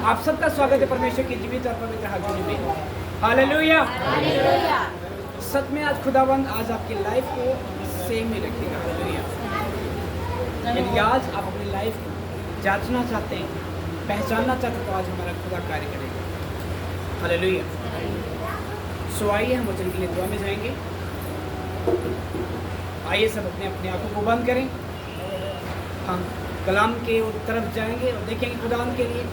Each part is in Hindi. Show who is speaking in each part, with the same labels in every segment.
Speaker 1: आप सबका स्वागत है परमेश्वर की जीवित और पवित्र हाजिरी में। हालेलुया। सच में आज खुदावंद आज आपकी लाइफ को सेम ही रखेगा। हालेलुया। यदि आज आप अपनी लाइफ को जांचना चाहते हैं, पहचानना चाहते हैं, तो आज हमारा खुदा कार्य करेगा। हालेलुया। सो आइए हम वचन के लिए दुआ में जाएंगे। आइए सब अपने अपने आंखों को बंद करें। हम कलाम के तरफ जाएंगे और देखेंगे खुदावंद के लिए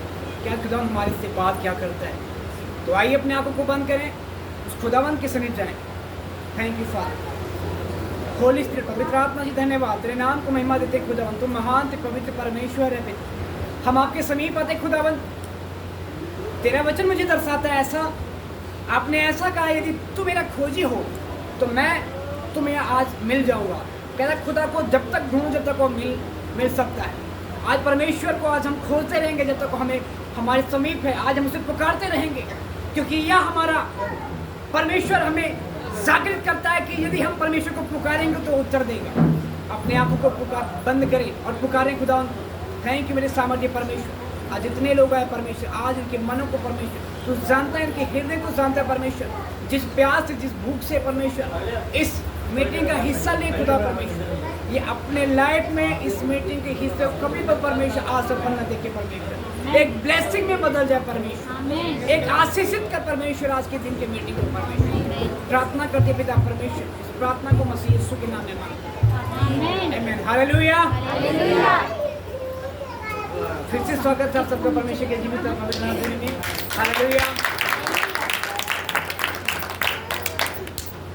Speaker 1: क्या खुदावंद हमारे से बात क्या करता है। तो आइए अपने आंखों को बंद करें, उस खुदावंद के समीप जाएं। Thank you father. Holi spirit, पवित्र आत्मा जी धन्यवाद, तेरे नाम को महिमा देते खुदावंद। तुम महान ते पवित्र परमेश्वर है पिता। हम आपके समीप आते खुदावंद। तेरा वचन मुझे दर्शाता है ऐसा, आपने ऐसा कहा यदि तू मेरा खोजी हो तो मैं तुम्हें आज मिल जाऊंगा। कहता खुदा को जब तक ढूंढूं जब तक वो मिल सकता है। आज परमेश्वर को आज हम खोजते रहेंगे जब तक हमें हमारे समीप है। आज हम उसे पुकारते रहेंगे क्योंकि यह हमारा परमेश्वर हमें जागृत करता है कि यदि हम परमेश्वर को पुकारेंगे तो उत्तर देगा। अपने आंखों को बंद करें और पुकारें खुदा। थैंक यू मेरे सामर्थ्य परमेश्वर। आज जितने लोग आए परमेश्वर, आज उनके मनों को परमेश्वर तू जानता है, इनके हृदय को जानता है परमेश्वर। जिस प्यास से जिस भूख से परमेश्वर इस मीटिंग का हिस्सा ले खुदा परमेश्वर, ये अपने लाइफ में इस मीटिंग के हिस्से को कभी तो परमेश्वर असफल न देखे परमेश्वर, एक ब्लेसिंग में बदल जाए परमेश्वर, एक आशीषित कर परमेश्वर आज के दिन के मीटिंग को परमेश्वर। प्रार्थना करते पिता परमेश्वर, इस प्रार्थना को मसीह यीशु के नाम में मांगते हैं, आमीन। हालेलुया। फिर से स्वागत है आप सबका परमेश्वर के जीवित और पवित्र नाम में। हालेलुया।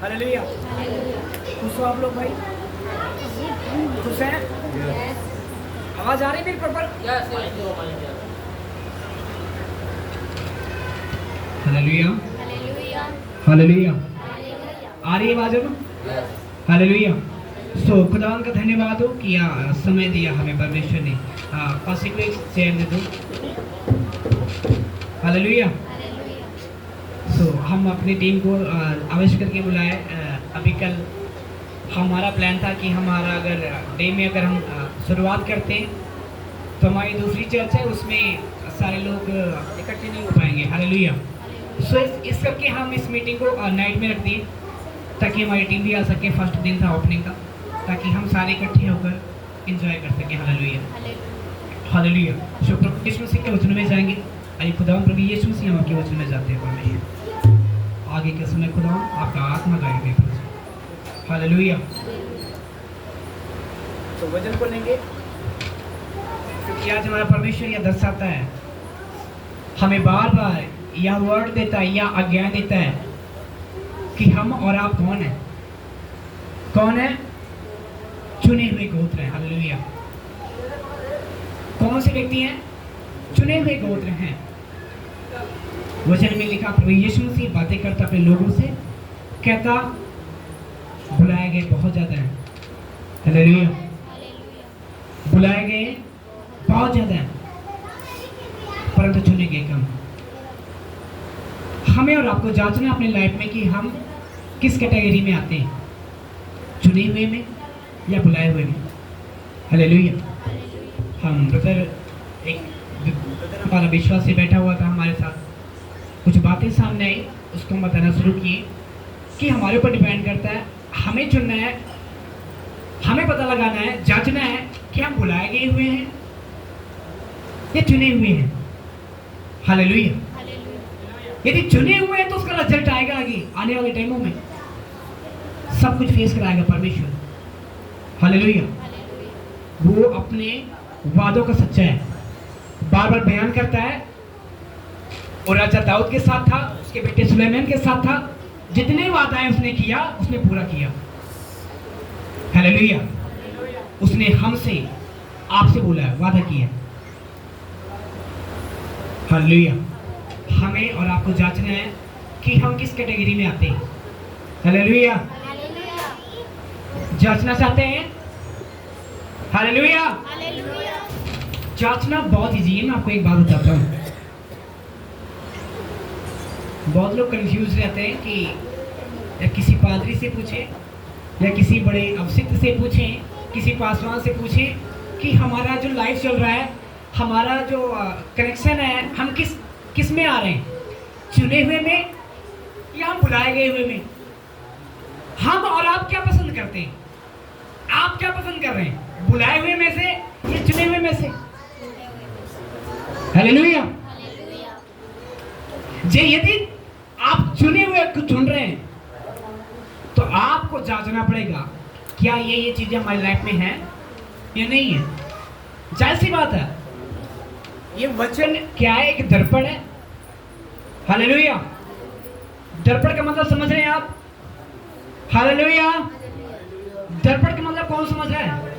Speaker 1: हालेलुया। खुश हो आप लोग भाई? खुश हैं? आवाज आ रही है मेरी प्रॉपर? हालेलुया। हालेलुया। आ रही है आवाज अब? हालेलुया। सो खुदावन का धन्यवाद हो कि समय दिया हमें परमेश्वर ने। पासी को एक चैन दे दो। हालेलुया। सो हम अपनी टीम को आवश्यक करके बुलाए। अभी कल हमारा प्लान था कि हमारा अगर डे में अगर हम शुरुआत करते हैं तो हमारी दूसरी चर्च है उसमें सारे लोग इकट्ठे नहीं हो पाएंगे। हालेलुया। सो इस करके हम इस मीटिंग को नाइट में रख दिए ताकि हमारी टीम भी आ सके। फर्स्ट दिन था ओपनिंग का, ताकि हम सारे इकट्ठे होकर एंजॉय कर सकें। हालेलुया। हालेलुया। सो प्रभु यीशु मसीह के वचन में जाएंगे। आइए खुदा प्रभु यीशु मसीह हम आपके वचन में जाते हैं परमेश्वर। आगे के समय खुदा आपका आत्मा गाएगा प्रभु। हालेलुया। तो वचन को लेंगे क्योंकि आज हमारा परमेश्वर यह दर्शाता है, हमें बार बार यह वर्ड देता है, यह आज्ञा देता है कि हम और आप कौन है? कौन है? चुने हुए गोत्र हैं। हालेलुया। कौन से व्यक्ति हैं? चुने हुए गोत्र हैं। वचन में लिखा प्रभु यीशु मसीह बातें करता अपने लोगों से, कहता बुलाए गए बहुत ज्यादा हैं। हालेलुया। बुलाए गए बहुत ज्यादा हैं परंतु चुने गए कम। हमें और आपको जांचना अपनी लाइफ में कि हम किस कैटेगरी में आते हैं, चुने हुए में या बुलाए हुए में। हालेलुया। हम ब्रदर हमारा विश्वास से बैठा हुआ था, हमारे साथ कुछ बातें सामने आई, उसको हम बताना शुरू किए कि हमारे ऊपर डिपेंड करता है, हमें चुनना है, हमें पता लगाना है, जांचना है कि हम बुलाए गए हुए हैं या चुने हुए हैं। हालेलुया। यदि चुने हुए हैं तो उसका रिजल्ट आएगा आगे आने वाले टाइमों में, सब कुछ फेस कराएगा परमेश्वर। हालेलुया। वो अपने वादों का सच्चा है, बार बार बयान करता है। और राजा दाऊद के साथ था, उसके बेटे सुलेमान के साथ था, जितने वादाएं उसने किया उसने पूरा किया। हालेलुया। उसने हमसे आपसे बोला है, वादा किया। हालेलुया। हमें और आपको जांचना है कि हम किस कैटेगरी में आते हैं। हालेलुया। जांचना चाहते हैं? हालेलुया। जांचना बहुत इजी है। मैं आपको एक बात बताता हूँ। बहुत लोग कंफ्यूज रहते हैं कि या किसी पादरी से पूछें या किसी बड़े अवसित से पूछें, किसी पासवान से पूछें कि हमारा जो लाइफ चल रहा है, हमारा जो कनेक्शन है, हम किस में आ रहे हैं, चुने हुए में या बुलाए गए हुए में? हम और आप क्या पसंद करते हैं? आप क्या पसंद कर रहे हैं, बुलाए हुए में से या चुने हुए में से? हालेलुया। जे यदि आप चुने हुए को चुन रहे हैं तो आपको जांचना पड़ेगा क्या ये चीजें हमारी लाइफ में हैं या नहीं है। जाहिर सी बात है, ये वचन क्या है? एक दर्पण है। हालेलुया। दर्पण का मतलब समझ रहे हैं आप? हालेलुया। दर्पण का मतलब कौन समझ रहा है?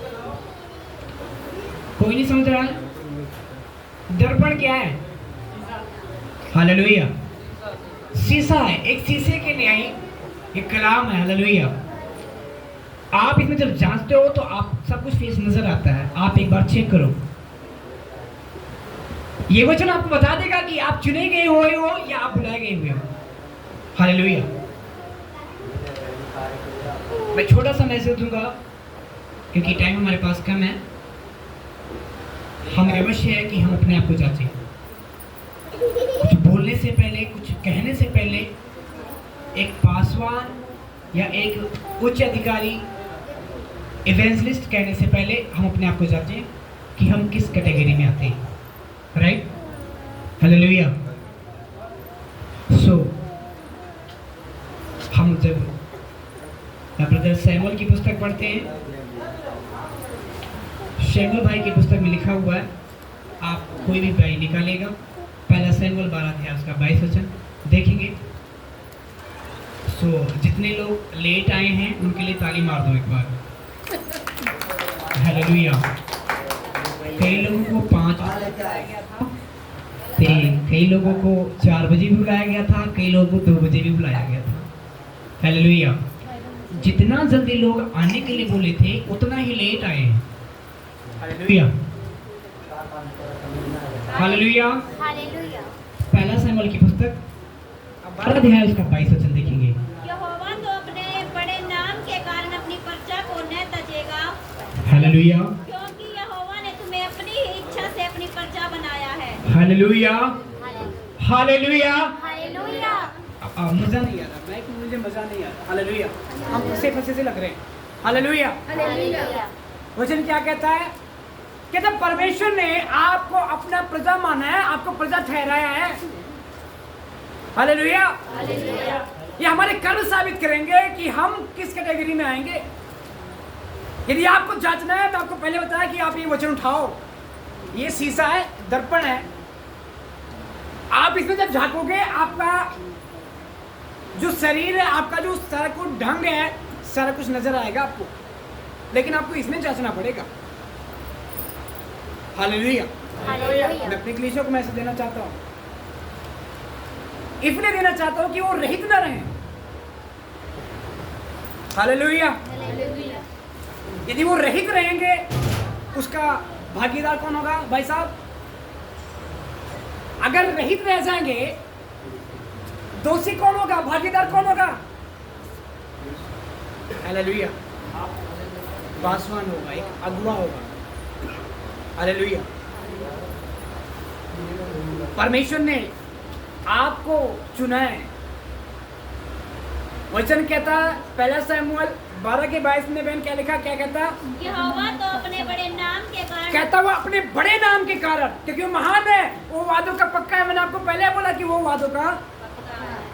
Speaker 1: कोई नहीं समझ रहा है। दर्पण क्या है? हालेलुया। शीशा है, एक शीशे के न्याय एक कलाम है। हालेलुया। आप इसमें जब जांचते हो तो आप सब कुछ फेस नजर आता है। आप एक बार चेक करो, ये वचन आपको बता देगा कि आप चुने गए हुए हो या आप बुलाए गए हुए हो। हालेलुया। मैं छोटा सा मैसेज दूंगा क्योंकि टाइम हमारे पास कम है। हमें अवश्य है कि हम अपने आप को जांचें। कुछ बोलने से पहले, कुछ कहने से पहले, एक पासवान या एक उच्च अधिकारी, इवेंजलिस्ट कहने से पहले हम अपने आप को जांचें कि हम किस कैटेगरी में आते हैं। राइट? हालेलुया। सो हम जब ब्रदर सैमुअल की पुस्तक पढ़ते हैं, शैमुअल भाई की पुस्तक में लिखा हुआ है, आप कोई भी भाई निकालेगा, पहला सैमुअल 12 अध्याय उसका 22 वचन देखेंगे। सो जितने लोग लेट आए हैं उनके लिए ताली मार दो एक बार। हालेलुया। कई लोगों को 5 बजे बुलाया गया था, कई लोगों को 4 बजे भी बुलाया गया था, कई लोगों को 2 बजे भी बुलाया गया था। हालेलुया। जितना जल्दी लोग आने के लिए बोले थे उतना ही लेट आए हैं। हालेलुया। हालेलुया। पहला सैमुअल की पुस्तक 12 अध्याय उसका 22 वचन देखेंगे।
Speaker 2: यहोवा तो अपने बड़े नाम के कारण अपनी प्रजा को न तजेगा।
Speaker 1: हालेलुया।
Speaker 2: क्योंकि यहोवा ने तुम्हें अपनी ही इच्छा से अपनी प्रजा बनाया है।
Speaker 1: हालेलुया। हालेलुया।
Speaker 2: हालेलुया।
Speaker 1: मजा नहीं आ रहा, माइक में मुझे मजा नहीं आ रहा। हालेलुया। हम फंसे से लग रहे हैं। हालेलुया।
Speaker 2: हालेलुया।
Speaker 1: वचन क्या कहता है? कहता परमेश्वर ने आपको अपना प्रजा माना है, आपको प्रजा ठहराया है। हालेलुया।
Speaker 2: हालेलुया।
Speaker 1: ये हमारे कर्म साबित करेंगे कि हम किस कैटेगरी में आएंगे। यदि आपको जांचना है तो आपको पहले बताया कि आप ये वचन उठाओ। ये शीशा है, दर्पण है। आप इसमें जब झांकोगे, आपका जो शरीर है, आपका जो सारा कुछ ढंग है, सारा कुछ नजर आएगा आपको, लेकिन आपको इसमें जांचना पड़ेगा। हालेलुया। मैं अपने कलीसिया को मैसेज देना चाहता हूँ, इसलिए देना चाहता हूँ कि वो रहित न रहें। हालेलुया। यदि वो रहित रहेंगे, उसका भागीदार कौन होगा भाई साहब? अगर रहित रह जाएंगे, दोषी कौन होगा, भागीदार कौन होगा? हालेलुया। पासवान होगा, एक अगुवा होगा। हालेलुया। परमेश्वर ने आपको चुना है। वचन कहता है पहला सैमुअल 12 के 22 में बहन क्या लिखा, क्या कहता?
Speaker 2: यहोवा तो अपने बड़े नाम के कारण,
Speaker 1: कहता वो अपने बड़े नाम के कारण, क्योंकि वो महान है, वो वादों का पक्का है। मैंने आपको पहले बोला कि वो वादों का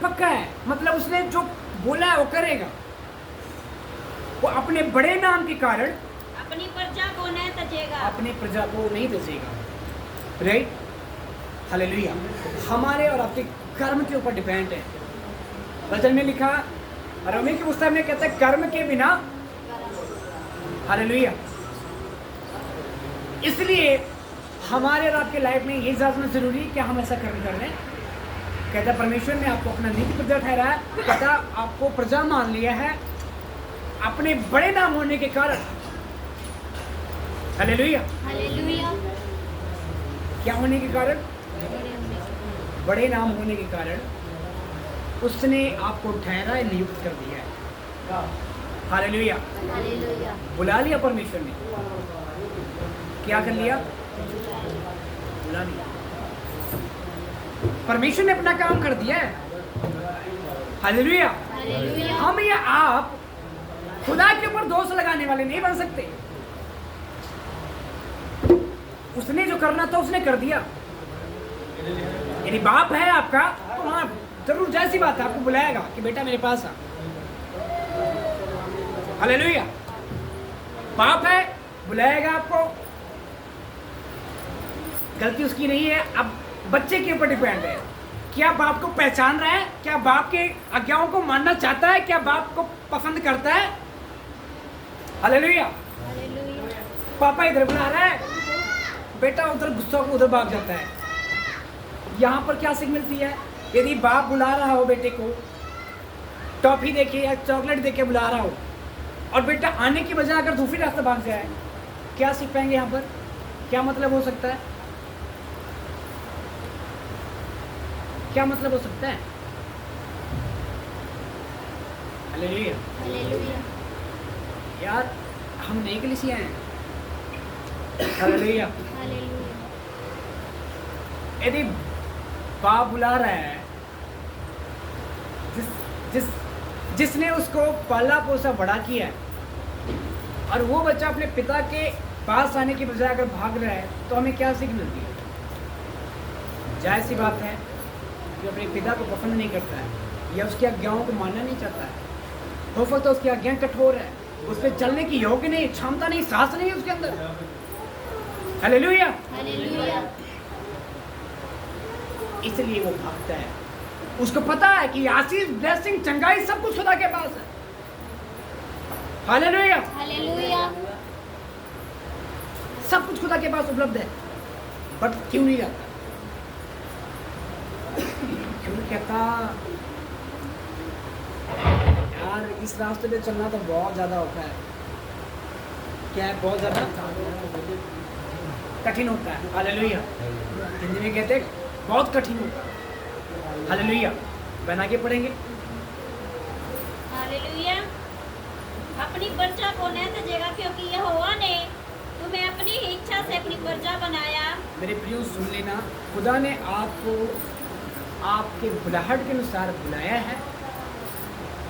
Speaker 1: पक्का है, मतलब उसने जो बोला है वो करेगा। वो अपने बड़े नाम के कारण
Speaker 2: अपनी प्रजा को न तजेगा।
Speaker 1: अपने प्रजा को नहीं तजेगा। राइट? हालेलुया। हमारे और आपके कर्म के ऊपर डिपेंड है। वचन में लिखा, रोमी की पुस्तक में कहता है कर्म के बिना। हालेलुया। इसलिए हमारे और आपके लाइफ में ये जानना जरूरी है कि हम ऐसा कर्म कर रहे हैं। कहता परमेश्वर ने आपको अपना नित्य प्रजा ठहराया, कहता आपको प्रजा मान लिया है अपने बड़े नाम होने के कारण। हालेलुया।
Speaker 2: हालेलुया।
Speaker 1: क्या होने के कारण? बड़े नाम होने के कारण उसने आपको ठहरा, नियुक्त कर दिया है। हालेलुया।
Speaker 2: हालेलुया।
Speaker 1: बुला लिया परमेश्वर ने। क्या कर लिया? बुला लिया। परमेश्वर ने अपना काम कर दिया है। हालेलुया।
Speaker 2: हालेलुया।
Speaker 1: हम या आप खुदा के ऊपर दोष लगाने वाले नहीं बन सकते। उसने जो करना था उसने कर दिया। यदि बाप है आपका तो हाँ जरूर जैसी बात है आपको बुलाएगा कि बेटा मेरे पास आ। हालेलुया। बाप है बुलाएगा आपको। गलती उसकी नहीं है, अब बच्चे के ऊपर डिपेंड है। क्या बाप को पहचान रहा है? क्या बाप के आज्ञाओं को मानना चाहता है? क्या बाप को पसंद करता है? हालेलुया।
Speaker 2: हालेलुया।
Speaker 1: पापा इधर बुला रहा है, बेटा उधर गुस्सा को उधर भाग जाता है। यहाँ पर क्या सीख मिलती है? यदि बाप बुला रहा हो बेटे को, टॉफी देके या चॉकलेट देके बुला रहा हो, और बेटा आने की बजाय अगर दूसरी रास्ते भाग जाए, क्या सीख पाएंगे यहाँ पर? क्या मतलब हो सकता है? क्या मतलब हो सकता है? हालेलुया।
Speaker 2: हालेलुया।
Speaker 1: यार हम नए कलीसिया हैं। हालेलुया।
Speaker 2: हालेलुया।
Speaker 1: यदि बाप बुला रहा है, जिसने उसको पाला पोसा बड़ा किया है, और वो बच्चा अपने पिता के पास आने की बजाय अगर भाग रहा है, तो हमें क्या सीख मिलती है? जाहिर सी बात है जो अपने पिता को पसंद नहीं करता है या उसकी आज्ञाओं को मानना नहीं चाहता है, हो सकता है उसकी आज्ञा कठोर है, उस पर चलने की योग्य नहीं, क्षमता नहीं, साहस नहीं है उसके अंदर। हालेलुया।
Speaker 2: हालेलुया।
Speaker 1: इसलिए वो भागता है। उसको पता है कि आशीष, ब्लेसिंग, चंगाई सब कुछ खुदा के पास है। हालेलुया।
Speaker 2: हालेलुया।
Speaker 1: सब कुछ खुदा के पास उपलब्ध है, बट क्यों नहीं जाता? क्यों कहता यार इस रास्ते पे चलना तो बहुत ज्यादा होता है। क्या है? बहुत ज्यादा कठिन होता है। हालेलुया। हिंदी में कहते हैं बहुत कठिन होता है। हालेलुया। बना के पढ़ेंगे।
Speaker 2: हालेलुया। अपनी प्रजा को न तजेगा, क्योंकि यहोवा ने तुम्हें अपनी ही इच्छा से अपनी प्रजा बनाया।
Speaker 1: मेरे प्रियो सुन लेना, खुदा ने आपको आपके बुलाहट के अनुसार बुलाया है,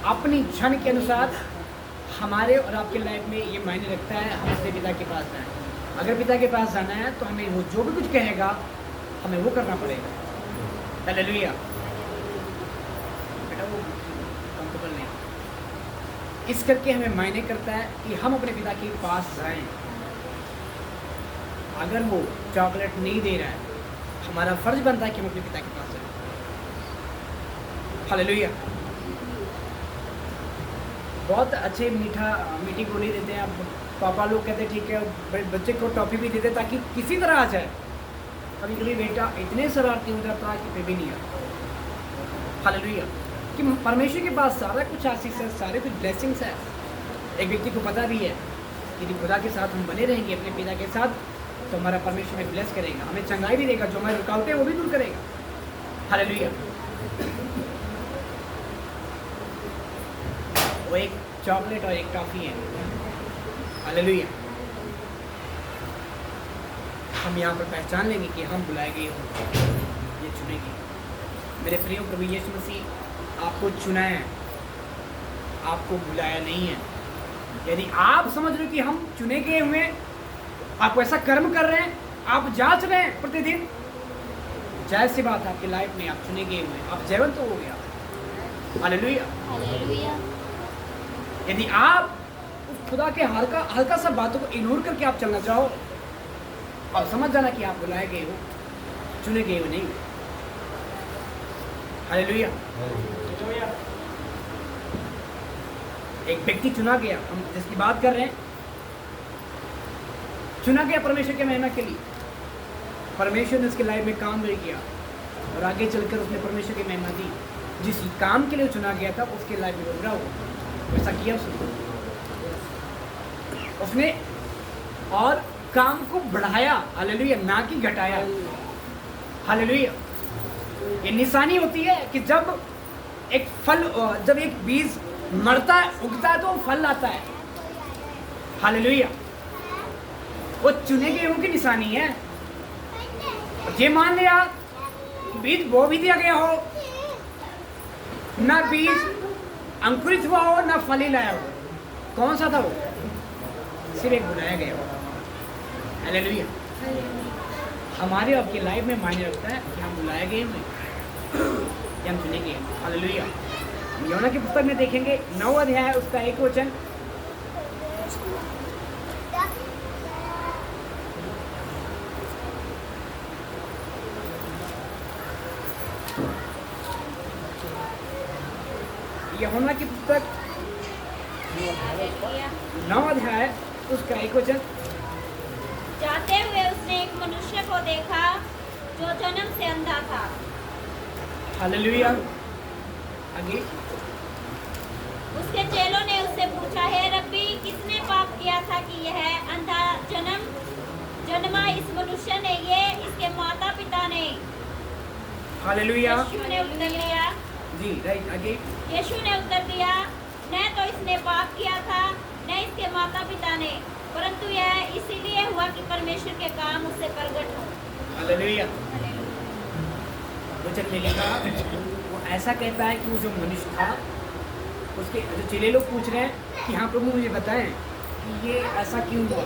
Speaker 1: अपनी क्षण के अनुसार। हमारे और आपके लाइफ में ये मायने रखता है हम अपने पिता के पास जाएं। अगर पिता के पास जाना है तो हमें वो जो भी कुछ कहेगा हमें वो करना पड़ेगा। हालेलुया। बेटा वो कंफर्टेबल नहीं, इस करके हमें मायने करता है कि हम अपने पिता के पास जाएं। अगर वो चॉकलेट नहीं दे रहा है, हमारा फर्ज बनता है कि हम अपने पिता के पास जाएं। हालेलुया। बहुत अच्छे मीठी गोली देते हैं। अब पापा लोग कहते हैं ठीक है, बच्चे को टॉफी भी देते ताकि किसी तरह आ जाए। कभी कभी बेटा इतने शरारती हो जाता है कि फिर भी नहीं आता। हालेलुया। कि परमेश्वर के पास सारा कुछ आशीष है, सारे कुछ ब्लेसिंग्स है। एक व्यक्ति को पता भी है यदि खुदा के साथ हम बने रहेंगे अपने पिता के साथ, तो हमारा परमेश्वर में ब्लेस करेगा, हमें चंगाई भी देगा, जो हमारी रुकावटें वो भी दूर करेगा। हालेलुया। वो एक चॉकलेट और एक टॉफी है। हालेलुया। हम यहाँ पर पहचान लेंगे कि हम बुलाए गए हो, ये चुनेंगे। मेरे प्रियो, प्रभु यीशु मसीह आपको चुना है, आपको बुलाया नहीं है। यदि आप समझ रहे हो कि हम चुने गए हुए, आप ऐसा कर्म कर रहे हैं, आप जांच रहे हैं प्रतिदिन, जाहिर सी बात है आपकी लाइफ में आप चुने गए हुए, आप जीवंत हो गया। हालेलुया।
Speaker 2: हालेलुया।
Speaker 1: यदि आप उस खुदा के हल्का सा बातों को इग्नोर करके आप चलना चाहो, आप समझ जाना कि आप बुलाए गए हो, चुने गए हो नहीं। हालेलुया। एक व्यक्ति चुना गया, हम जिसकी बात कर रहे हैं, चुना गया परमेश्वर के महिमा के लिए। परमेश्वर ने उसकी लाइफ में काम भी किया और आगे चलकर उसने परमेश्वर की महिमा दी। जिस काम के लिए चुना गया था उसके लाइफ में बुरा हुआ, वैसा किया उसने और काम को बढ़ाया। हालेलुया। ना कि घटाया। हालेलुया। ये निशानी होती है कि जब एक बीज मरता है, उगता है, तो फल आता है। हालेलुया। वो चुने गए की निशानी है। ये मान लिया बीज बो भी दिया गया हो, ना बीज अंकुरित हुआ हो, ना फली लाया हो, कौन सा था वो? सिर्फ एक बुलाया गया हो। हालेलुया। हमारे आपकी लाइफ में मायने रखता है कि हम बुलाए गए हैं या हम चुने गए। हालेलुया। यूहन्ना की पुस्तक में देखेंगे 9 अध्याय उसका 1 वचन। यूहन्ना की पुस्तक 9 अध्याय उसका 1 वचन।
Speaker 2: जाते हुए उसने एक मनुष्य को देखा जो जन्म से अंधा था।
Speaker 1: हालेलुया। आगे।
Speaker 2: उसके चेलों ने उससे पूछा, हे रब्बी, किसने पाप किया था कि यह अंधा जन्मा, इस मनुष्य ने ये इसके माता पिता ने?
Speaker 1: हालेलुया।
Speaker 2: यीशु ने उत्तर दिया,
Speaker 1: जी राइट। आगे।
Speaker 2: यीशु ने उत्तर दिया, न तो इसने पाप किया था न इसके माता पिता ने, परंतु यह इसीलिए हुआ कि परमेश्वर के काम उससे प्रकट हो।
Speaker 1: हालेलुया। वचन में लिखा, वो ऐसा कहता है कि वो जो मनुष्य था, उसके जो चेले लोग पूछ रहे हैं कि हाँ प्रभु मुझे बताएं कि ये ऐसा क्यों हुआ।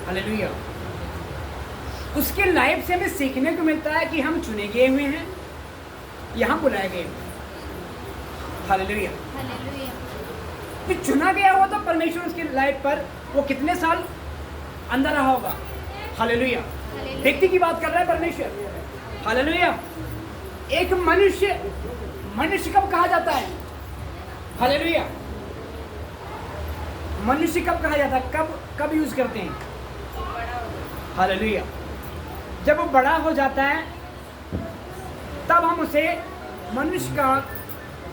Speaker 1: हालेलुया। उसके लाइफ से हमें सीखने को मिलता है कि हम चुने गए हुए हैं, यहाँ बुलाए गए हुए हैं। हालेलुया। कि चुना गया हुआ तो परमेश्वर उसकी लाइफ पर वो कितने साल अंदर रहा होगा। हालेलुया। व्यक्ति की बात कर रहा है परमेश्वर। हालेलुया। एक मनुष्य कब कहा जाता है? हालेलुया। मनुष्य कब कहा जाता है? कब यूज करते हैं? हालेलुया। जब वो बड़ा हो जाता है तब हम उसे मनुष्य का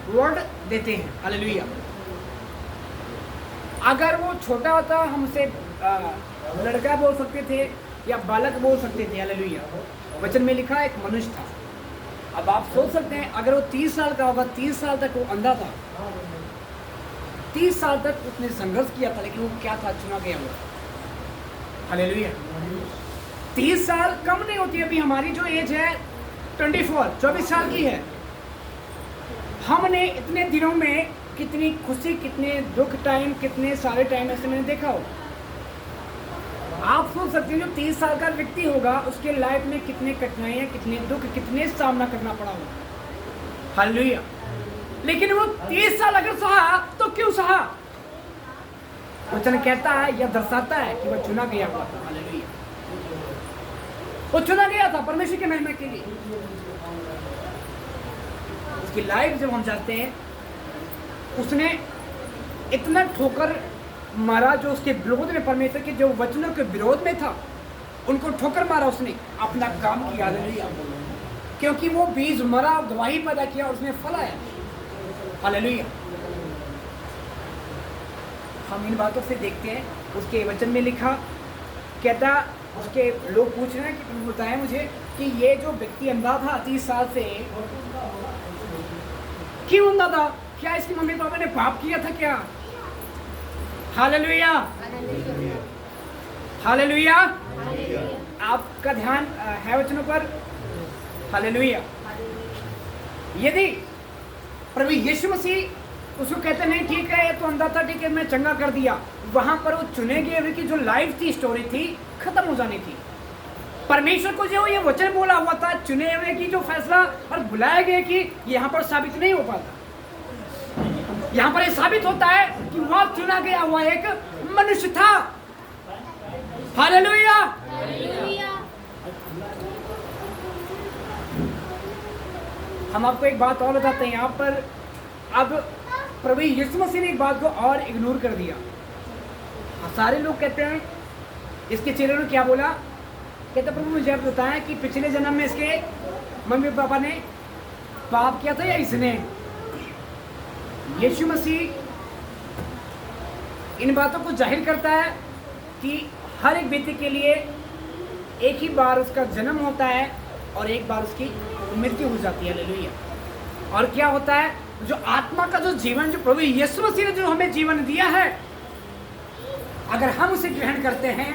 Speaker 1: वर्ड देते हैं। हालेलुया। अगर वो छोटा होता हम उसे लड़का बोल सकते थे या बालक बोल सकते थे। हालेलुया। वचन में लिखा एक मनुष्य था। अब आप सोच सकते हैं अगर वो 30 साल का होगा, 30 साल तक वो अंधा था, 30 साल तक उसने संघर्ष किया था, लेकिन वो क्या था? चुना गया हुआ। हालेलुया। 30 साल कम नहीं होती। अभी हमारी जो एज है 24 साल की है। हमने इतने दिनों में कितनी खुशी, कितने दुख टाइम, कितने सारे टाइम ऐसे मैंने देखा हो। आप सोच सकते हैं जो 30 साल का व्यक्ति होगा उसके लाइफ में कितने कठिनाइयां, कितने दुख, कितने सामना करना पड़ा होगा। हालेलुया। लेकिन वो 30 साल अगर सहा तो क्यों सहा? वचन कहता है या दर्शाता है कि वह चुना गया हुआ था। हालेलुया। वो चुना गया था परमेश्वर के महिमा के लिए। उसकी लाइफ जब हम जानते हैं, उसने इतना ठोकर मारा जो उसके विरोध में, परमेश्वर के जो वचनों के विरोध में था, उनको ठोकर मारा। उसने अपना काम किया। हालेलुया। क्योंकि वो बीज मरा, गवाही पैदा किया और उसमें फल आया। हालेलुया। हम इन बातों से देखते हैं, उसके वचन में लिखा, कहता, उसके लोग पूछ रहे हैं कि तुम बताएं मुझे कि ये जो व्यक्ति अंधा था 30 साल से, क्यों अंधा था? क्या इसकी मम्मी पापा ने पाप किया था क्या? हालेलुया। हालेलुया। आपका ध्यान है वचनों पर। हालेलुया। यदि प्रभु यीशु मसीह उसको कहते नहीं ठीक है ये तो अंधा था, ठीक है मैं चंगा कर दिया, वहां पर वो चुने गए हुए की जो लाइफ थी, स्टोरी थी, खत्म हो जानी थी। परमेश्वर को जो ये वचन बोला हुआ था, चुने हुए की जो फैसला और बुलाए गए की, यहाँ पर साबित नहीं हो पाता। यहाँ पर ये साबित होता है कि वह चुना गया हुआ एक मनुष्य था। हालेलुया। हम आपको एक बात और बताते हैं यहाँ पर। अब प्रभु यीशु मसीह ने एक बात को और इग्नोर कर दिया। सारे लोग कहते हैं, इसके चेलों ने क्या बोला? कहते प्रभु मुझे आप बताएं कि पिछले जन्म में इसके मम्मी पापा ने पाप किया था या इसने? यीशु मसीह इन बातों को जाहिर करता है कि हर एक व्यक्ति के लिए एक ही बार उसका जन्म होता है और एक बार उसकी मृत्यु हो जाती है। हालेलुया। और क्या होता है? जो आत्मा का जो जीवन, जो प्रभु यीशु मसीह ने जो हमें जीवन दिया है, अगर हम उसे ग्रहण करते हैं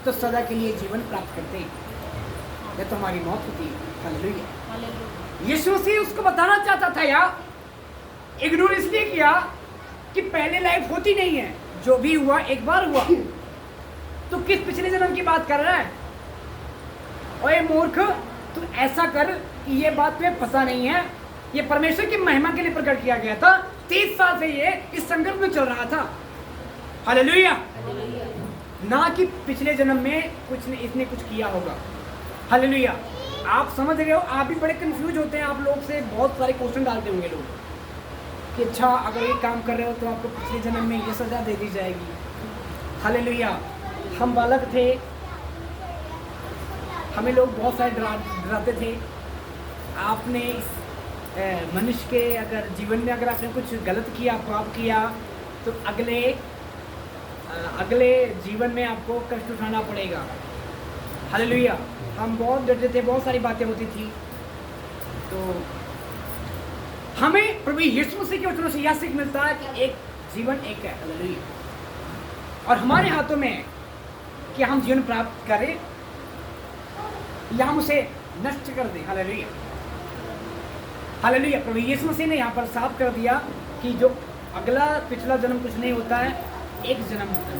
Speaker 1: तो सदा के लिए जीवन प्राप्त करते हैं, यह तो हमारी मौत होती है। हालेलुया।
Speaker 2: हालेलुया।
Speaker 1: यीशु मसीह उसको बताना चाहता था यार, इग्नोर इसलिए किया कि पहले लाइफ होती नहीं है, जो भी हुआ एक बार हुआ। तो किस पिछले जन्म की बात कर रहा है? ओए मूर्ख, तू ऐसा कर कि ये बात तुम्हें पता नहीं है, ये परमेश्वर की महिमा के लिए प्रकट किया गया था। 30 साल से ये इस संघर्ष में चल रहा था। हालेलुया। ना कि पिछले जन्म में इसने कुछ किया होगा। हालेलुया। आप समझ रहे हो, आप भी बड़े कंफ्यूज होते हैं। आप लोग से बहुत सारे क्वेश्चन डालते होंगे लोग कि अच्छा अगर ये काम कर रहे हो तो आपको पिछले जन्म में ये सजा दे दी जाएगी। हालेलुया। हम बालक थे, हमें लोग बहुत सारे डराते थे। आपने इस मनुष्य के अगर जीवन में अगर आपने कुछ गलत किया, पाप किया, तो अगले जीवन में आपको कष्ट उठाना पड़ेगा। हालेलुया। हम बहुत डरते थे, बहुत सारी बातें होती थी। तो हमें प्रभु यीशु मसीह के वचनों से यह सीख मिलता है कि एक जीवन एक है। हालेलुया। और हमारे हाथों में है कि हम जीवन प्राप्त करें या हम उसे नष्ट कर दें। हालेलुया। हालेलुया। प्रभु यीशु मसीह ने यहाँ पर साफ कर दिया कि जो अगला पिछला जन्म कुछ नहीं होता है, एक जन्म होता है।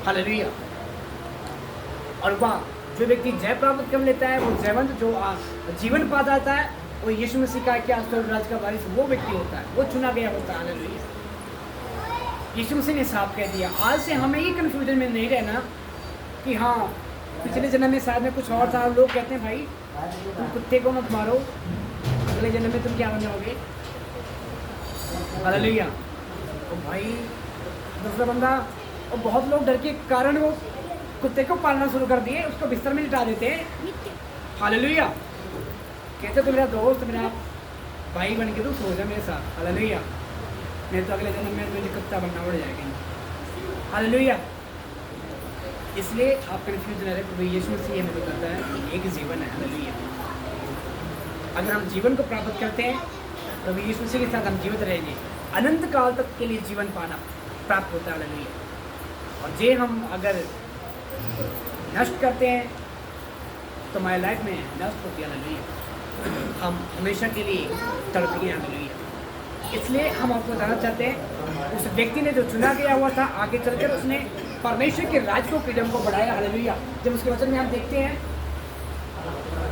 Speaker 1: हालेलुया। और वह जो व्यक्ति जय प्राप्त कर लेता है, वो जयवंत जो जीवन पा जाता है, वो यीशु मसीह का क्या स्वर्गराज का वारिस वो व्यक्ति होता है, वो चुना गया होता है। हालेलुया। यीशु मसीह ने साफ कह दिया। आज से हमें ये कन्फ्यूजन में नहीं रहना कि हाँ पिछले जन्म में शायद में कुछ और था। लोग कहते हैं भाई तुम कुत्ते को मत मारो, अगले जन्म में तुम क्या बन जाओगे। हालेलुया। तो भाई दूसरा बंदा, और बहुत लोग डर के कारण वो कुत्ते को पालना शुरू कर दिए, उसको बिस्तर में लिटा देते हैं। हालेलुया। कहते तो मेरा दोस्त, मेरा भाई बन के तू सो जा मेरे साथ। हालेलुया। नहीं तो अगले जन्म में मुझे कुत्ता बनना पड़ जाएगा। हालेलुया। इसलिए आप कन्फ्यूज न रहे। प्रभु यीशु मसीह हमें बताता है कि एक जीवन है। हालेलुया। अगर हम जीवन को प्राप्त करते हैं, प्रभु यीशु मसीह के साथ हम जीवित रहेंगे, अनंत काल तक के लिए जीवन पाना प्राप्त होता है। हालेलुया। और जे हम अगर नष्ट करते हैं तो हमारी लाइफ में नष्ट होती है। हालेलुया। हम हमेशा के लिए तड़पेंगे। हालेलुया। इसलिए हम आपको बताना चाहते हैं, उस व्यक्ति ने जो चुना गया हुआ था, आगे चलकर उसने परमेश्वर के राज को, फ्रीडम को बढ़ाया। हालेलुया। जब उसके वचन में हम देखते हैं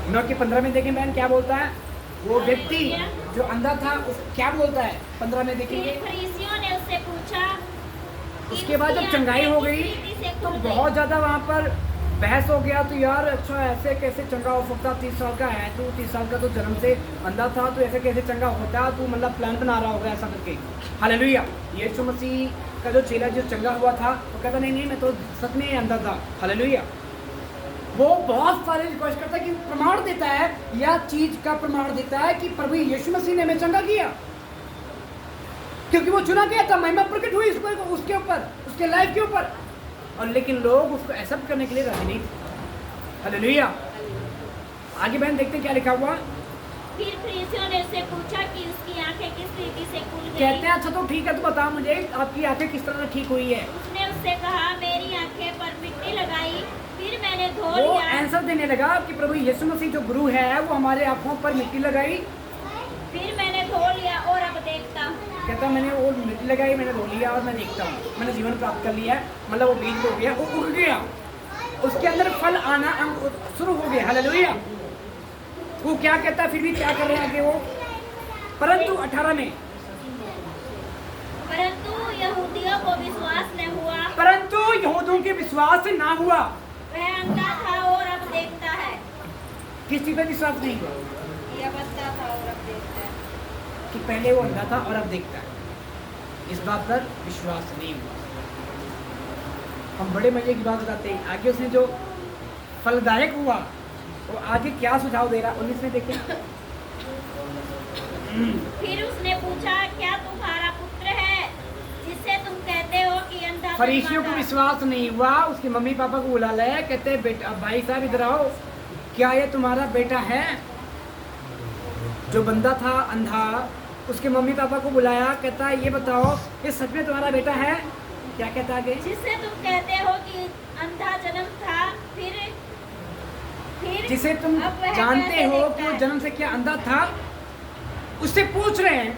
Speaker 1: 9:15 में देखें बहन क्या बोलता है, वो व्यक्ति जो अंधा था उस क्या बोलता है 15 में देखेंगे।
Speaker 2: फरीसियों ने उससे पूछा।
Speaker 1: उसके बाद जब चंगाई हो गई तो बहुत ज़्यादा वहाँ पर बहस हो गया। तो यार अच्छा ऐसे कैसे चंगा हो सकता, 30 साल का है तू, 30 साल का तो जन्म से अंधा था, तो ऐसे कैसे चंगा होता, तू मतलब प्लान बना रहा होगा ऐसा करके। हालेलुया। यीशु मसीह का जो चेला जो चंगा हुआ था वो कहता नहीं नहीं मैं तो सच में अंधा था। हालेलुया। वो बहुत सारे रिक्वेस्ट करता है कि प्रमाण देता है, या चीज का प्रमाण देता है कि प्रभु यीशु मसीह ने हमें चंगा किया, क्योंकि वो चुना गया था, महिमा प्रकट हुई उसके ऊपर, उसके लाइफ के ऊपर। और लेकिन लोग उसको एक्सेप्ट करने के लिए राजी नहीं थे। हालेलुया। आगे बहन देखते क्या लिखा हुआ।
Speaker 2: फिर फरीसियों ने उससे पूछा कि उसकी आंखें किस रीति से खुल गई।
Speaker 1: कहते हैं अच्छा तो ठीक है, तो बता मुझे आपकी आंखें किस तरह ठीक हुई है।
Speaker 2: उसने उससे कहा मेरी आंखें पर मिट्टी लगाई, फिर मैंने धो
Speaker 1: वो
Speaker 2: लिया।
Speaker 1: आंसर देने लगा कि प्रभु यीशु मसीह जो गुरु है वो हमारे आंखों पर मिट्टी लगाई,
Speaker 2: फिर मैंने धो लिया और अब देखता हूँ।
Speaker 1: कहता मैंने वो मिट्टी लगाई, मैंने धो लिया और मैं देखता हूँ, मैंने जीवन प्राप्त कर लिया है। मतलब वो बीज हो गया, वो उग गया, उसके अंदर फल आना शुरू हो गया। हालेलुया। वो क्या कहता है, फिर भी क्या कर रहे हैं आगे वो, परंतु 18 में
Speaker 2: परंतु यहूदियों को विश्वास न हुआ।
Speaker 1: परंतु यहूदियों के विश्वास ना हुआ।
Speaker 2: वह अंधा था और अब देखता है।
Speaker 1: किस चीज पर विश्वास नहीं हुआ?
Speaker 2: यह अंधा था और अब देखता है।
Speaker 1: कि पहले वो अंधा था और अब देखता है, इस बात पर विश्वास नहीं हुआ। हम बड़े मजे की बात बताते हैं। आगे उसने जो फलदायक हुआ वो आगे क्या सुझाव दे रहा, 19 में देखें।
Speaker 2: फिर उसने पूछा क्या तुम्हारा पुत्र है जिससे तुम कहते हो कि अंधा?
Speaker 1: फरीसियों को विश्वास नहीं हुआ, उसके मम्मी पापा को बुला लाया, कहते बेटा भाई साहब इधर आओ, क्या ये तुम्हारा बेटा है? जो बंदा था अंधा, उसके मम्मी पापा को बुलाया, कहता ये बताओ ये सच में तुम्हारा बेटा है? क्या कहता आगे?
Speaker 2: जिससे तुम कहते हो कि अंधा जन्म था, फिर
Speaker 1: जिसे तुम
Speaker 2: अब वह
Speaker 1: जानते
Speaker 2: कैसे
Speaker 1: हो
Speaker 2: देखता
Speaker 1: कि वो
Speaker 2: है?
Speaker 1: जन्म से क्या अंधा था, उससे पूछ रहे हैं।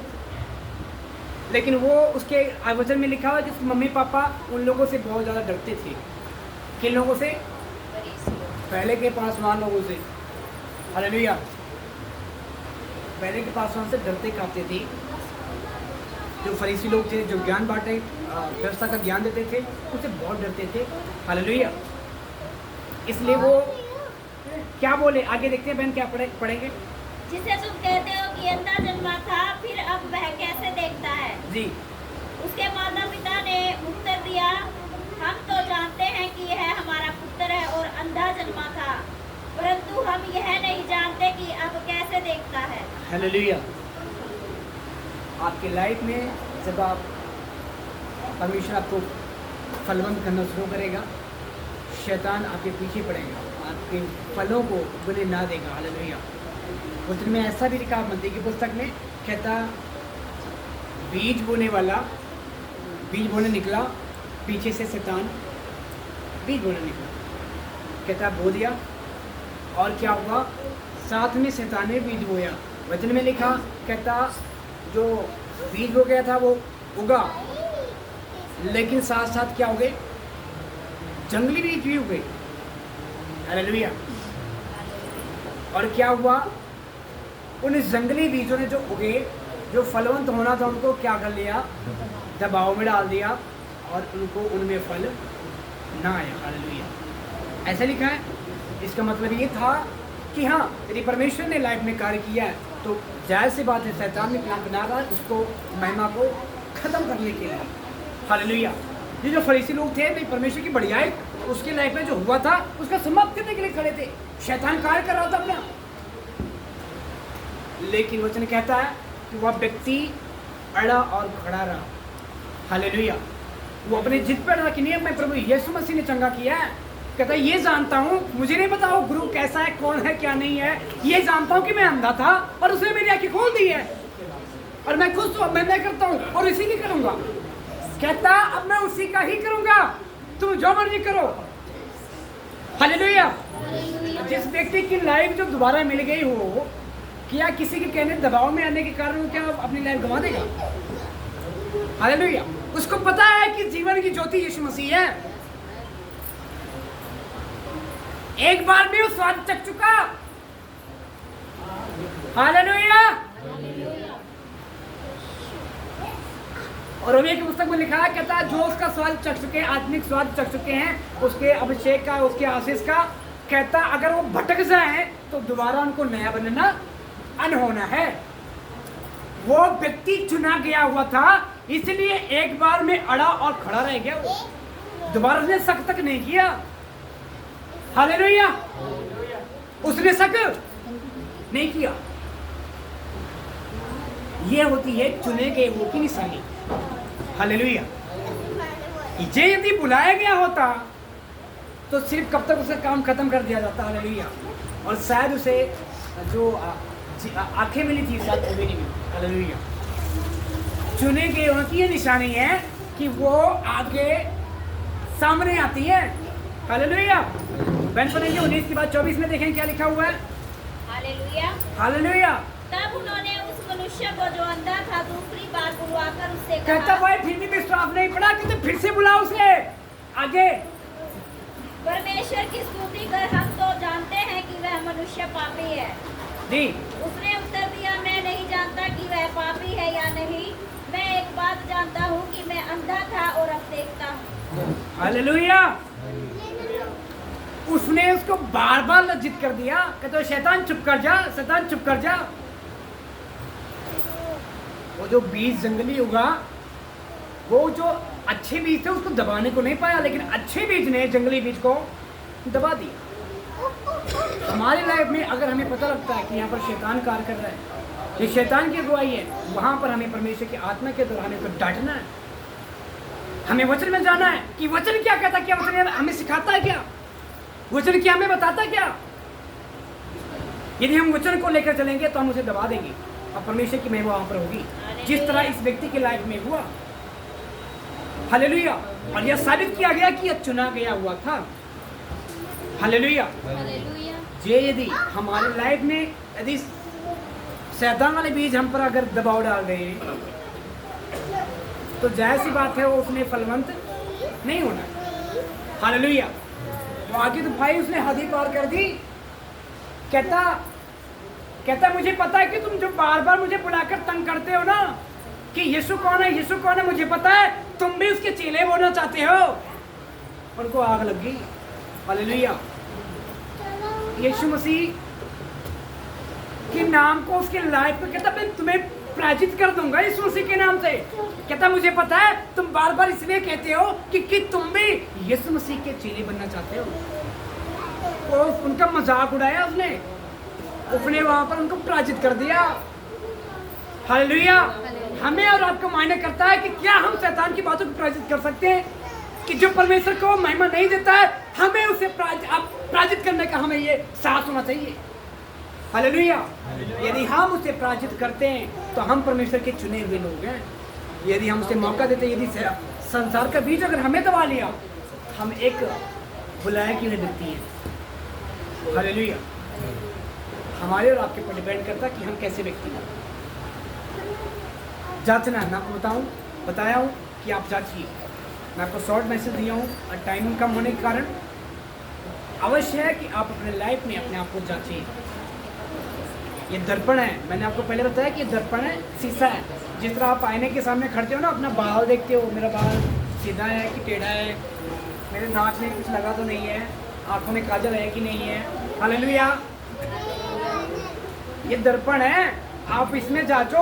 Speaker 1: लेकिन वो उसके वचन में लिखा हुआ कि उसके मम्मी पापा उन लोगों से बहुत ज़्यादा डरते थे। किन लोगों से? पहले के पासवान लोगों से। हालेलुया। पहले के पासवान से डरते कांपते थे। जो फरीसी लोग थे, जो ज्ञान बांटे, व्यवस्था का ज्ञान देते थे, उससे बहुत डरते थे। हालेलुया। इसलिए वो क्या बोले, आगे देखते हैं बहन, क्या पढ़ेंगे।
Speaker 2: जिसे तुम कहते हो कि अंधा जन्मा था, फिर अब वह कैसे देखता है?
Speaker 1: जी।
Speaker 2: उसके माता पिता ने उत्तर दिया, हम तो जानते हैं कि यह हमारा पुत्र है और अंधा जन्मा था, परंतु हम यह नहीं जानते कि अब कैसे देखता है।
Speaker 1: हालेलुया। आपके लाइफ में जब आप परमेश्वर आपको फलवंत करना शुरू करेगा, शैतान आपके पीछे पड़ेगा, आपके फलों को बुने ना देगा। हालेलुया। वचन में ऐसा भी लिखा मत्ती की पुस्तक में, कहता बीज बोने वाला बीज बोने निकला, पीछे से शैतान बीज बोने निकला, कहता बो दिया, और क्या हुआ, साथ में शैतान ने बीज बोया। वचन में लिखा, कहता जो बीज हो गया था वो उगा, लेकिन साथ साथ क्या हो गए, जंगली बीज भी उगे। हालेलुया। और क्या हुआ, उन जंगली बीजों ने जो उगे, जो फलवंत होना था, उनको क्या कर लिया, दबाव में डाल दिया और उनको उनमें फल ना आया। हालेलुया। ऐसा लिखा है। इसका मतलब ये था कि हाँ, यदि परमेश्वर ने लाइफ में कार्य किया है तो जायज़ सी बात है, शैतान ने प्लान बना रहा है उसको, महिमा को खत्म करने के लिए। हालेलुया। ये जो फरीसी लोग थे, वे परमेश्वर की बढ़ियाई उसकी लाइफ में जो हुआ था उसका समाप्त करने के लिए खड़े थे। शैतान कार्य कर रहा था अपना, लेकिन वचन कहता है कि वह व्यक्ति अड़ा और खड़ा रहा। हालेलुया। वो अपने जिद पर रहा कि नहीं, मैं प्रभु यीशु मसीह ने चंगा किया है। कहता है ये जानता हूँ, मुझे नहीं पता वो गुरु कैसा है, कौन है, क्या नहीं है, ये जानता हूँ कि मैं अंधा था और उसने मेरी आंखें खोल दी है और मैं खुश हूँ, मैं करता हूँ और इसी की करूँगा। कहता अब मैं उसी का ही करूँगा, तुम जो मर्जी करो। हालेलुया। जिस व्यक्ति की लाइफ जो दोबारा मिल गई हो, क्या किसी के कहने दबाव में आने के कारण क्या अपनी लाइफ गंवा देगा? हालेलुया। उसको पता है कि जीवन की ज्योति यीशु मसीह है। एक बार भी वो स्वाद चख चुका। हालेलुया। और रोमियो की पुस्तक में लिखा है, कहता जो उसका स्वाद चख चुके हैं, आत्मिक स्वाद चख चुके हैं, उसके अभिषेक का, उसके आशीष का, कहता अगर वो भटक जाए तो दोबारा उनको नया बनना अनहोना है। वो व्यक्ति चुना गया हुआ था, इसलिए एक बार में अड़ा और खड़ा रह गया, दोबारा उसने शक तक नहीं किया। हालेलुया। उसने शक नहीं किया। ये होती है चुने गए वो की निशानी। हालेलुया। ये यदि बुलाया गया होता तो सिर्फ कब तक उसका काम खत्म कर दिया जाता। हालेलुया। और शायद उसे जो आंखें मिली थी शायद वो भी नहीं मिली। हालेलुया। चुने गए उनकी ये निशानी है कि वो आगे सामने आती है। हालेलुया। बहन पढ़ेंगे 19 के बाद 24 में, देखें क्या लिखा हुआ है।
Speaker 2: हालेलुया।
Speaker 1: हालेलुया।
Speaker 2: तब उन्होंने उस मनुष्य को जो अंधा था दूसरी बार बुलवाकर उससे
Speaker 1: कहता
Speaker 2: कहा,
Speaker 1: भाई फिर भी विश्वास नहीं पड़ा कि तो फिर से बुलाओ उसे आगे।
Speaker 2: परमेश्वर की स्तुति कर, हम तो जानते हैं कि वह मनुष्य पापी है।
Speaker 1: जी।
Speaker 2: उसने उत्तर दिया, मैं नहीं जानता कि वह पापी है या नहीं। मैं एक बात जानता हूँ कि मैं अंधा था और अब देखता हूँ।
Speaker 1: हालेलुया। उसने उसको बार बार लज्जित कर दिया, कहते शैतान चुप कर जा, शैतान चुप कर जा। वो जो बीज जंगली उगा, वो जो अच्छे बीज थे उसको दबाने को नहीं पाया, लेकिन अच्छे बीज ने जंगली बीज को दबा दिया। हमारी लाइफ में अगर हमें पता लगता है कि यहाँ पर शैतान कार्य कर रहा है, ये शैतान की अगुवाई है, वहां पर हमें परमेश्वर की आत्मा के द्वारा हमें तो डांटना है। हमें वचन में जाना है कि वचन क्या कहता है, क्या वचन हमें सिखाता है, क्या वचन क्या हमें बताता है। क्या यदि हम वचन को लेकर चलेंगे तो हम उसे दबा देंगे और परमेश्वर की महिमा वहां पर होगी, जिस तरह इस व्यक्ति की लाइफ में हुआ। हालेलुया। और यह साबित किया गया कि यह चुना गया हुआ था। हालेलुया।
Speaker 2: हालेलुया।
Speaker 1: यदि हमारे लाइफ में यदि शैतान वाले बीज हम पर अगर दबाव डाल रहे हैं तो जाहिर सी बात है वो उसने फलवंत नहीं होना। हालेलुया। तो आगे तो भाई उसने हद ही पार कर दी। कहता मुझे पता है कि तुम जो बार बार मुझे बुलाकर तंग करते हो ना कि यीशु कौन है, यीशु कौन है, मुझे पता है तुम भी उसके चेले बनना चाहते हो। उनको आग लग गई। हालेलुया। यीशु मसीह के नाम को उसके लाइफ में कहता मैं तुम्हें पराजित कर दूंगा यीशु मसीह के नाम से। कहता मुझे पता है तुम बार बार इसलिए कहते हो कि तुम भी यीशु मसीह के चेले बनना चाहते हो। और उनका मजाक उड़ाया उसने वहां पर उनको पराजित कर दिया। हालेलुया। हमें और आपको मायने करता है कि क्या हम शैतान की बातों को पराजित कर सकते हैं कि जो परमेश्वर को महिमा नहीं देता है हमें उसे पराजित करने का हमें ये साहस होना चाहिए। हालेलुया। यदि हम उसे पराजित करते हैं तो हम परमेश्वर के चुने हुए लोग हैं। यदि हम उसे मौका देते हैं, यदि संसार का बीज अगर हमें दबा लिया, हम एक बुलाया की व्यक्ति है। हालेलुया। हमारे और आपके ऊपर डिपेंड करता है कि हम कैसे व्यक्ति हैं। जांचना है। मैं आपको बताया हूँ कि आप जांचिए। मैं आपको शॉर्ट मैसेज दिया हूँ और टाइमिंग कम होने के कारण अवश्य है कि आप अपने लाइफ में अपने आप को जांचिए। ये दर्पण है। मैंने आपको पहले बताया कि ये दर्पण है, शीशा है। जिस तरह आप आईने के सामने खड़ते हो ना, अपना बाल देखते हो, मेरा बाल सीधा है कि टेढ़ा है, मेरे नाक में कुछ लगा तो नहीं है, आंखों में काजल है कि नहीं है। हालेलुया। ये दर्पण है। आप इसमें जांचो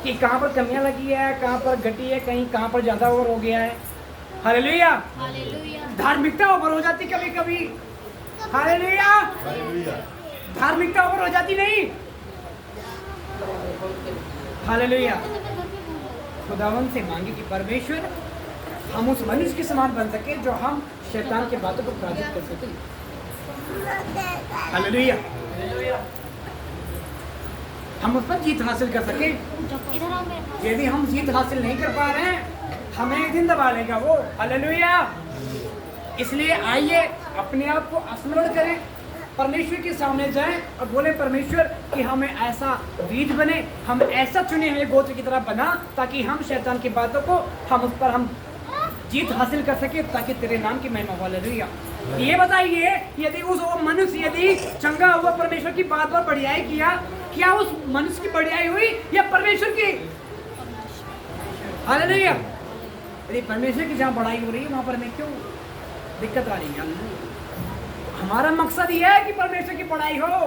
Speaker 1: कि कहाँ पर कमियां लगी है, कहाँ पर घटी है, कहीं कहाँ पर ज़्यादा ओवर हो गया है। हालेलुया। धार्मिकता ओवर हो जाती कभी कभी। हालेलुया। धार्मिकता ओवर हो जाती नहीं। हालेलुया। खुदावन से मांगे कि परमेश्वर हम उस मनुष्य के समान बन सके जो हम शैतान की बातों को पराजित कर सके। हालेलुया। हम उस पर जीत हासिल कर सके। यदि हम जीत हासिल नहीं कर पा रहे हैं हमें एक दिन दबा लेगा वो। हालेलुया। इसलिए आइए अपने आप को स्मरण करें, परमेश्वर के सामने जाएं और बोले परमेश्वर कि हमें ऐसा बीज बने, हम ऐसा चुने हुए गोत्र की तरह बना ताकि हम शैतान की बातों को उस पर हम जीत हासिल कर सके ताकि तेरे नाम की महिमा हो। हालेलुया। ये बताइए यदि उस मनुष्य यदि चंगा हुआ परमेश्वर की बात पर बढ़ियाई किया, क्या उस मनुष्य की बढ़ियाई हुई या परमेश्वर की? हालेलुया। यदि परमेश्वर की जहाँ बढ़ाई हो रही है वहां पर हमें क्यों दिक्कत आ रही है? हमारा मकसद यह है कि परमेश्वर की बढ़ाई हो।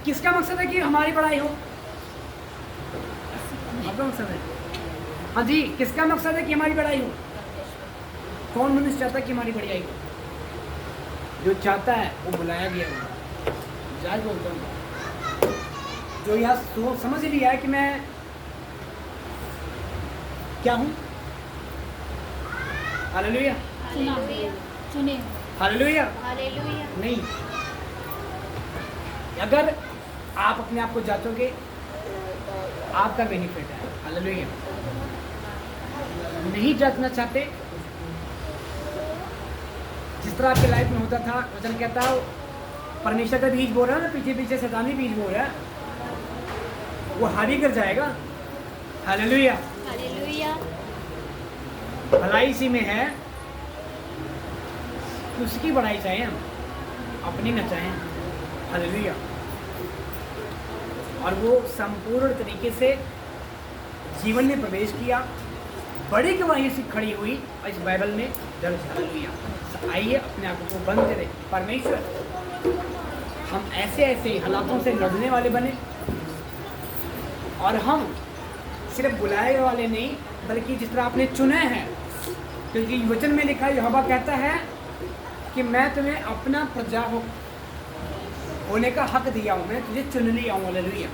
Speaker 1: किसका मकसद है कि हमारी बढ़ाई हो? आपका मकसद है? हाँ जी, किसका मकसद है कि हमारी बढ़ाई हो? कौन मनुष्य चाहता है कि हमारी बढ़ाई हो? जो चाहता है वो बुलाया गया हो। जाज बोलता हूँ, जो यह सोच समझ लिया है कि मैं क्या हूँ। हालेलुया।
Speaker 2: चुने।
Speaker 1: हालेलुया।
Speaker 2: हालेलुया।
Speaker 1: नहीं, अगर आप अपने आप को जांचोगे आपका बेनिफिट है। हालेलुया। नहीं जांचना चाहते, जिस तरह आपके लाइफ में होता था, वचन कहता है परमेश्वर का बीज बोल रहा है ना, पीछे पीछे शैतानी बीज बोल रहा है, वो हावी कर जाएगा। हालेलुया।
Speaker 2: हालेलुया।
Speaker 1: भलाई इसी में है, उसकी बढ़ाई चाहें हम, अपनी न चाहें। हालेलुया। और वो संपूर्ण तरीके से जीवन में प्रवेश किया, बड़ी गवाही से खड़ी हुई और इस बाइबल में दर्ज। हालेलुया। आइए अपने आप को बंद करें। परमेश्वर हम ऐसे ऐसे हालातों से लड़ने वाले बने और हम सिर्फ बुलाए वाले नहीं बल्कि जिस तरह आपने चुने हैं, क्योंकि वचन में लिखा है, यहोवा कहता है कि मैं तुम्हें अपना प्रजा होने का हक दिया हूँ, मैं तुझे चुन लिया हूँ। हालेलुया।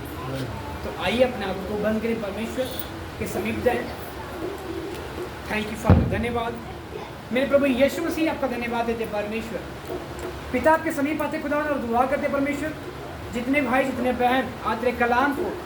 Speaker 1: तो आइए अपने आप को बंद करें, परमेश्वर के समीप जाएं। थैंक यू फॉर, धन्यवाद मेरे प्रभु यीशु मसीह, आपका धन्यवाद देते परमेश्वर। पिता आपके समीप आते खुदा और दुआ करते परमेश्वर, जितने भाई जितने बहन आज तेरे कलाम को